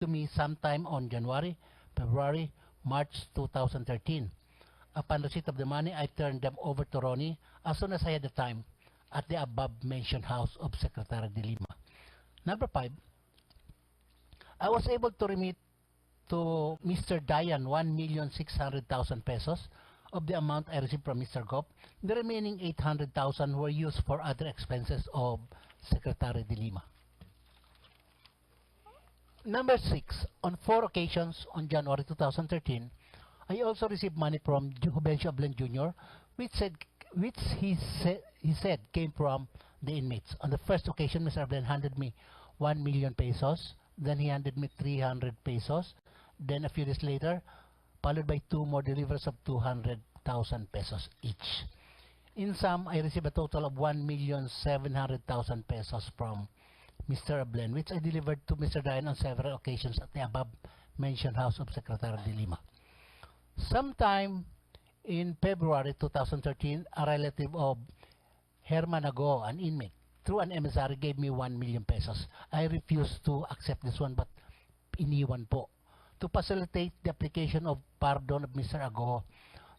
to me sometime on January, February, March 2013. Upon receipt of the money, I turned them over to Ronnie as soon as I had the time at the above-mentioned house of Secretary de Lima. Number 5, I was able to remit to Mr. Dayan 1,600,000 pesos of the amount I received from Mr. Gop. The remaining 800,000 were used for other expenses of Secretary de Lima. Number 6, on 4 occasions on January 2013, I also received money from Juvencio Ablen Jr., which he said came from the inmates. On the first occasion, Mr. Ablen handed me 1 million pesos. Then he handed me 300 pesos. Then a few days later, followed by 2 more deliveries of 200,000 pesos each. In sum, I received a total of 1,700,000 pesos from Mr. Ablen, which I delivered to Mr. Dayan on several occasions at the above-mentioned house of Secretary de Lima. Sometime in February 2013, a relative of Herman Ago, an inmate, through an emissary, gave me 1 million pesos. I refused to accept this one, but iniwan po to facilitate the application of pardon of Mr. Ago.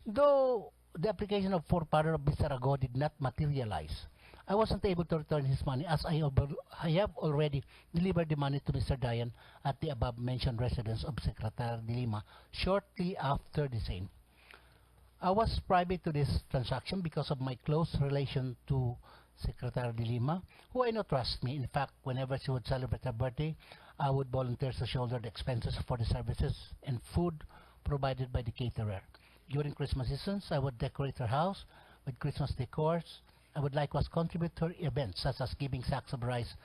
Though the application for pardon of Mr. Ago did not materialize, I wasn't able to return his money as I have already delivered the money to Mr. Dayan at the above-mentioned residence of Secretary de Lima shortly after the same. I was privy to this transaction because of my close relation to Secretary de Lima, who I know trusts me. In fact, whenever she would celebrate her birthday, I would volunteer to shoulder the expenses for the services and food provided by the caterer. During Christmas seasons, I would decorate her house with Christmas decors. I would likewise contribute to her events, such as giving sacks of rice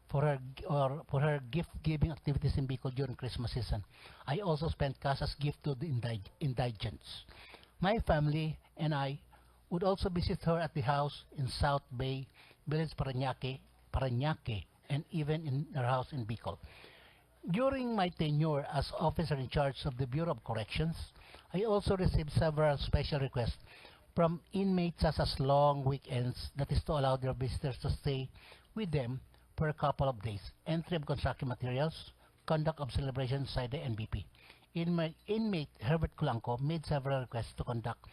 for her gift-giving activities in Bicol during Christmas season. I also spent cash as gift to the indigents. My family and I would also visit her at the house in South Bay, Village Parañaque, and even in her house in Bicol. During my tenure as officer in charge of the Bureau of Corrections, I also received several special requests from inmates such as long weekends, that is to allow their visitors to stay with them for a couple of days, entry of construction materials, conduct of celebrations inside the NBP. Inmate Herbert Culanco made several requests to conduct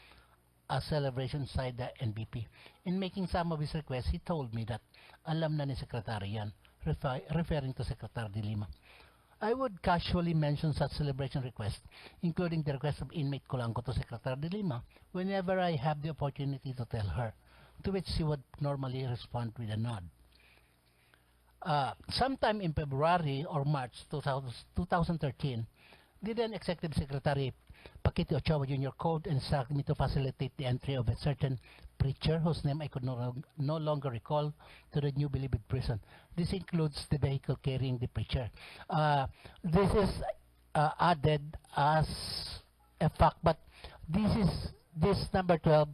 a celebration inside the NBP. In making some of his requests, he told me that alam na ni Secretary yan, referring to Secretary de Lima. I would casually mention such celebration requests, including the request of inmate Culanco to Secretary de Lima, whenever I have the opportunity to tell her, to which she would normally respond with a nod. Sometime in February or March 2013, the then Executive Secretary Paquito Ochoa Jr. called and instructed me to facilitate the entry of a certain preacher whose name I could no longer recall to the New Bilibid prison. This includes the vehicle carrying the preacher. This is added as a fact, but this number 12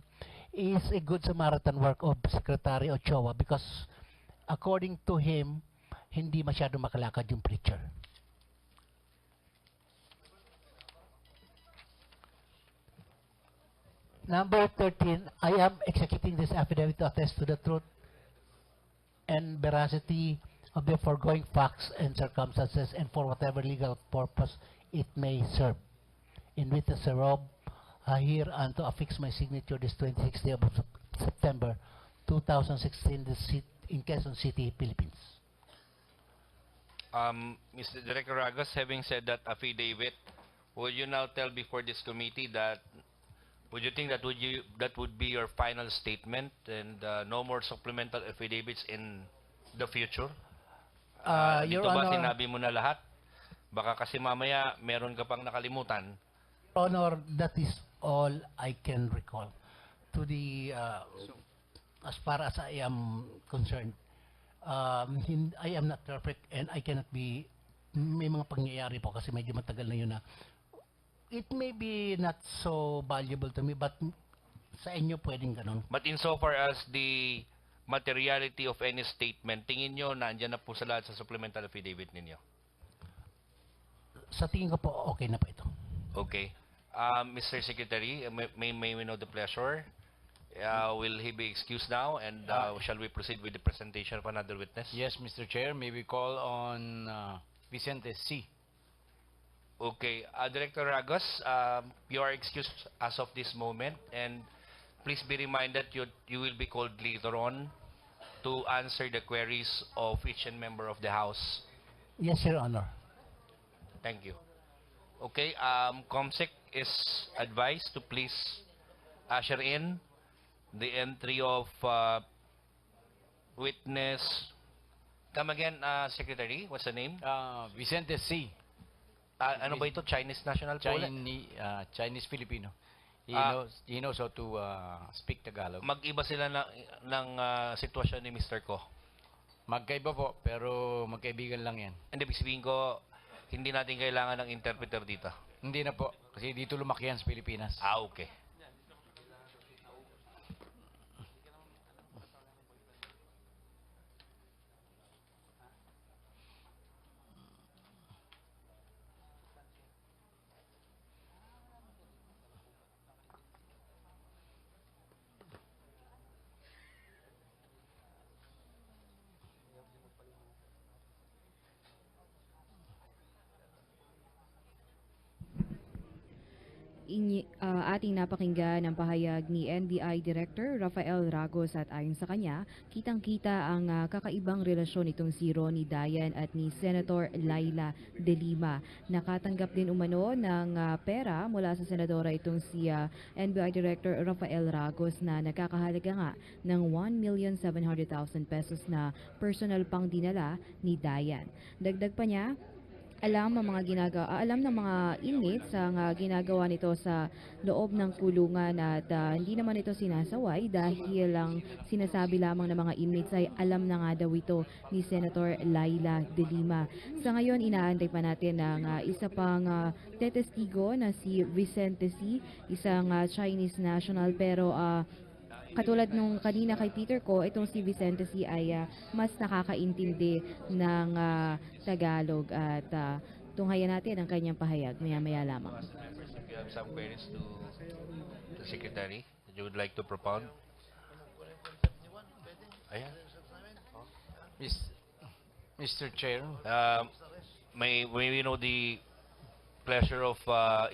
is a good Samaritan work of Secretary Ochoa because according to him, hindi masyado makalakad yung preacher. Number 13, I am executing this affidavit to attest to the truth and veracity of the foregoing facts and circumstances and for whatever legal purpose it may serve. In witness thereof, I hereunto affix my signature this 26th day of September 2016 in Quezon City, Philippines. Mr. Director Ragas, having said that affidavit, would you now tell before this committee that would you think that would be your final statement and no more supplemental affidavits in the future? Your Dito ba Honor, sinabi mo na lahat? Baka kasi mamaya meron ka pang nakalimutan. Honor, that is all I can recall. To the as far as I am concerned, I am not perfect and I cannot be. May mga pangyayari po kasi medyo matagal na yun na. It may be not so valuable to me, but sa inyo pwedeng ganun. But insofar as the materiality of any statement, tingin nyo na andyan na po sa lahat sa supplemental affidavit ninyo? Sa tingin ko po, okay na po ito. Okay. Mr. Secretary, may we know the pleasure? Will he be excused now? And shall we proceed with the presentation of another witness? Yes, Mr. Chair. May we call on Vicente C. Okay, Director Ragos, you are excused as of this moment, and please be reminded you will be called later on to answer the queries of each and member of the House. Yes, Your Honor. Thank you. Okay, COMSEC is advised to please usher in the entry of witness. Come again, Secretary, what's the name? Vicente C. Ano ba ito? Chinese national po ulit? Chinese Filipino. Ah. He knows how to speak Tagalog. Mag-iba sila ng sitwasyon ni Mr. Ko. Magkaiba po, pero magkaibigan lang yan. Hindi, ibig sabihin ko, hindi natin kailangan ng interpreter dito. Hindi na po, kasi dito lumaki yan sa Pilipinas. Ah, okay. Ating napakinggan ang pahayag ni NBI Director Rafael Ragos at ayon sa kanya, kitang-kita ang kakaibang relasyon nitong si Ronnie Dayan at ni Senator Laila De Lima. Nakatanggap din umano ng pera mula sa senadora itong si NBI Director Rafael Ragos na nakakahalaga nga ng 1,700,000 pesos na personal pang dinala ni Dayan. Dagdag pa niya, alam ng mga inmates ang ginagawa nito sa loob ng kulungan at hindi naman ito sinasaway dahil lang sinasabi lamang ng mga inmates ay alam na nga daw ito ni Senator Laila De Lima. Sa ngayon, inaantay pa natin ang isa pang tetestigo na si Vicente C., isang Chinese national, pero katulad nung kanina kay Peter ko, itong si Vicente C. ay mas nakakaintindi ng Tagalog at tunghayan natin ang kanyang pahayag maya-maya lamang. Members, if you have some queries to the Secretary that you would like to propound. Ayan. Mr. Chair, May we know the pleasure of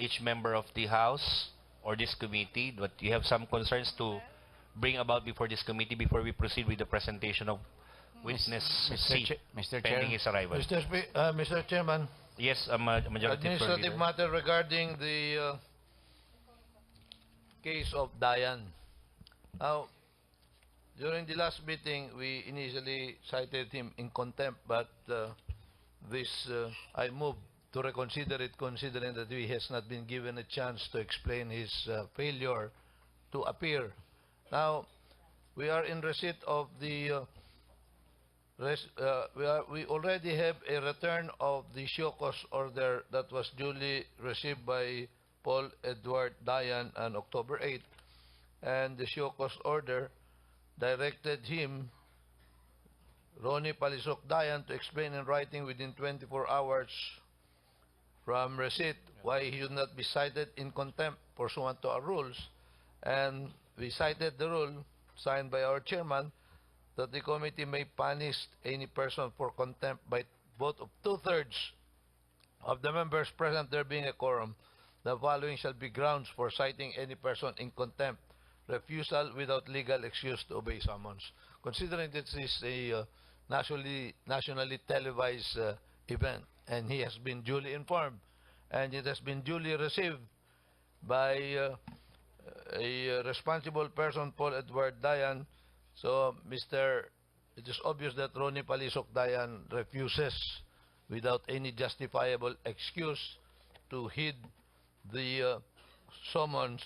each member of the House or this committee, but you have some concerns to bring about before this committee before we proceed with the presentation of witness C, Mr. pending Chair. his arrival. Mr. Chairman, Yes, Majority Floor administrative Leader. matter regarding the case of Dayan. Now, during the last meeting, we initially cited him in contempt, but I moved to reconsider it, considering that he has not been given a chance to explain his failure to appear. Now, we are in receipt of the we already have a return of the show cause order that was duly received by Paul Edward Dayan on October 8, and the show cause order directed him, Ronnie Palisok Dayan, to explain in writing within 24 hours from receipt why he should not be cited in contempt pursuant to our rules, and we cited the rule signed by our chairman that the committee may punish any person for contempt by vote of 2/3 of the members present, there being a quorum. The following shall be grounds for citing any person in contempt: refusal without legal excuse to obey summons. Considering this is a nationally televised event, and he has been duly informed, and it has been duly received by a responsible person, Paul Edward Dayan. So, it is obvious that Ronnie Palisok Dayan refuses, without any justifiable excuse, to heed the summons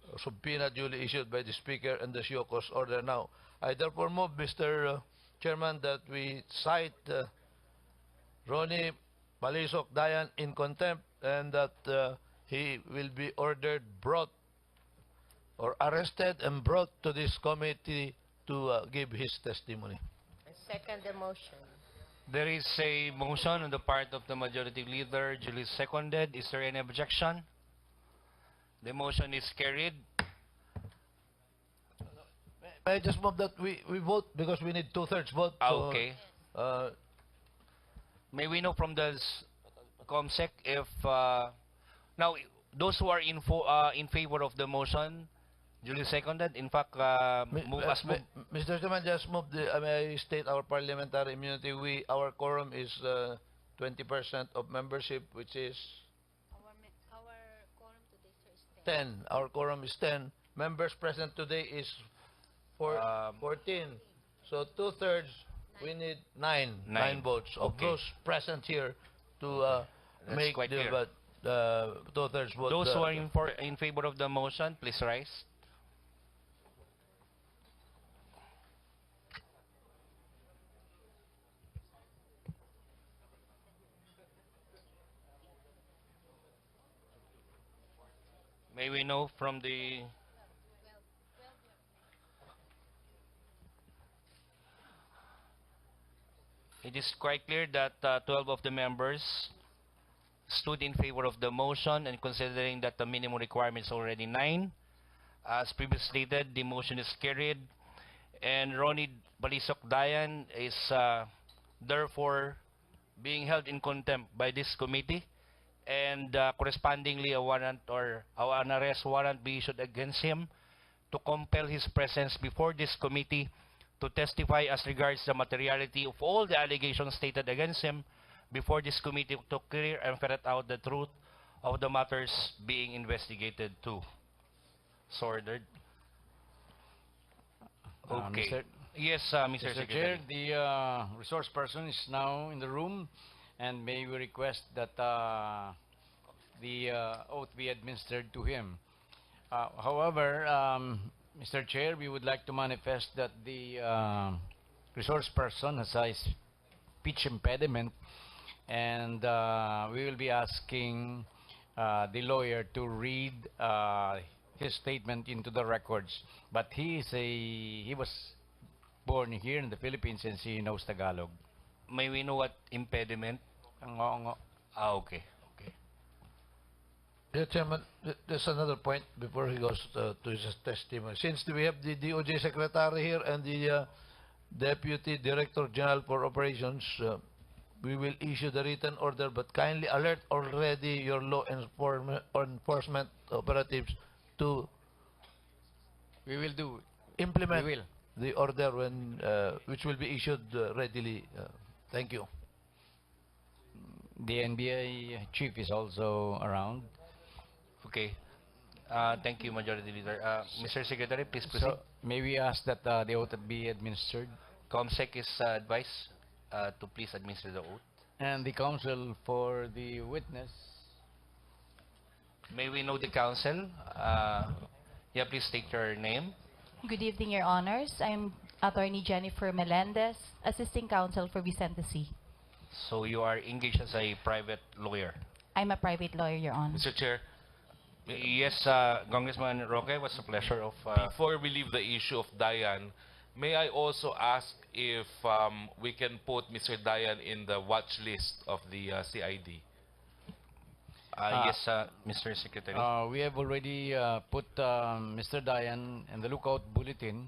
or subpoena duly issued by the Speaker and the show cause order. Now, I therefore move, Mr. Chairman, that we cite Ronnie Palisok Dayan in contempt, and that he will be ordered brought or arrested and brought to this committee to give his testimony. I second the motion. There is a motion on the part of the Majority Leader, duly seconded. Is there any objection? The motion is carried. I just move that we vote, because we need 2/3 vote. Okay. Uh, May we know from the Comsec, if now those who are in favor of the motion, duly seconded. In fact, Mr. Chairman, just move may I state our parliamentary immunity. Our quorum is 20% of membership, which is Our quorum today, sir, is 10. Our quorum is 10. Members present today is 14. So 2/3, we need 9 Nine. votes of Okay. those present here to That's make quite the clear. 2/3 vote. those who are in favor of the motion, please rise. May we know from the... It is quite clear that 12 of the members stood in favor of the motion, and considering that the minimum requirement is already 9, as previously stated, the motion is carried, and Ronnie Balisok Dayan is therefore being held in contempt by this committee, and correspondingly a warrant or an arrest warrant be issued against him to compel his presence before this committee to testify as regards the materiality of all the allegations stated against him before this committee to clear and ferret out the truth of the matters being investigated too. So ordered. Okay. Mr. Yes, Mr. Mr. Secretary. Chair, the resource person is now in the room, and may we request that the oath be administered to him. However, Mr. Chair, we would like to manifest that the resource person has a speech impediment, and we will be asking the lawyer to read his statement into the records. But he was born here in the Philippines, and he knows Tagalog. May we know what impediment? Ngo. Okay. Okay. Dear Chairman, there's another point before he goes to his testimony. Since we have the DOJ Secretary here and the Deputy Director General for Operations, we will issue the written order, but kindly alert already your law enforcement operatives to We will do. implement We will. the order when which will be issued readily. Thank you. The NBA chief is also around. Okay. Thank you, Majority Leader. Mr. Secretary, please proceed. So, may we ask that the oath be administered? Comsec is advised to please administer the oath. And the counsel for the witness. May we know the counsel? Yeah, please state your name. Good evening, Your Honors. I'm Attorney Jennifer Melendez, Assisting Counsel for Vicente C. So you are engaged as a private lawyer. I'm a private lawyer, Your Honor. Mr. Chair, Yes, Congressman Roque, what's the pleasure of... before we leave the issue of Dayan, may I also ask if we can put Mr. Dayan in the watch list of the CID? yes, Mr. Secretary. We have already put Mr. Dayan in the lookout bulletin,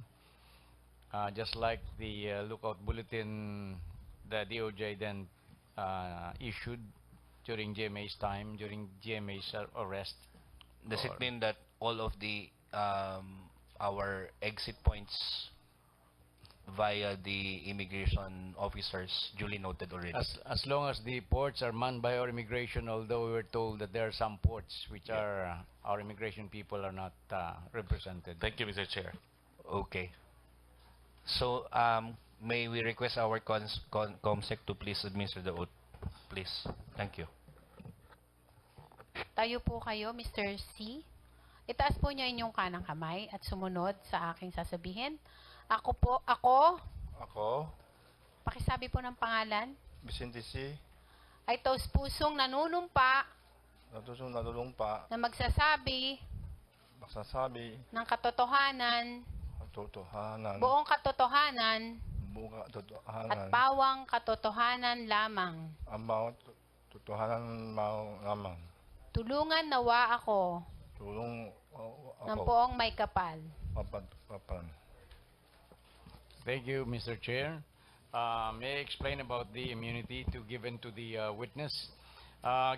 just like the lookout bulletin the DOJ then issued during GMA's time, during GMA's arrest. Does it mean that all of the our exit points via the immigration officers duly noted already? As long as the ports are manned by our immigration, although we were told that there are some ports which are our immigration people are not represented. Thank you, Mr. Chair. Okay. So, may we request our COMSEC to please administer the oath, please. Thank you. Tayo po kayo, Mr. C. Itaas po niya inyong kanang kamay at sumunod sa aking sasabihin. Ako, pakisabi po ng pangalan, Vicente C. ay taus pusong nanunumpa Natulungpa, na magsasabi magsasabi, ng katotohanan, katotohanan, buong katotohanan, buong at katotohanan, bawang katotohanan lamang. ang bawat totohanan lamang. Tulungan nawa ako Tulong ng ako, poong may kapal. papan. Thank you, Mr. Chair. May I explain about the immunity given to the witness? uh,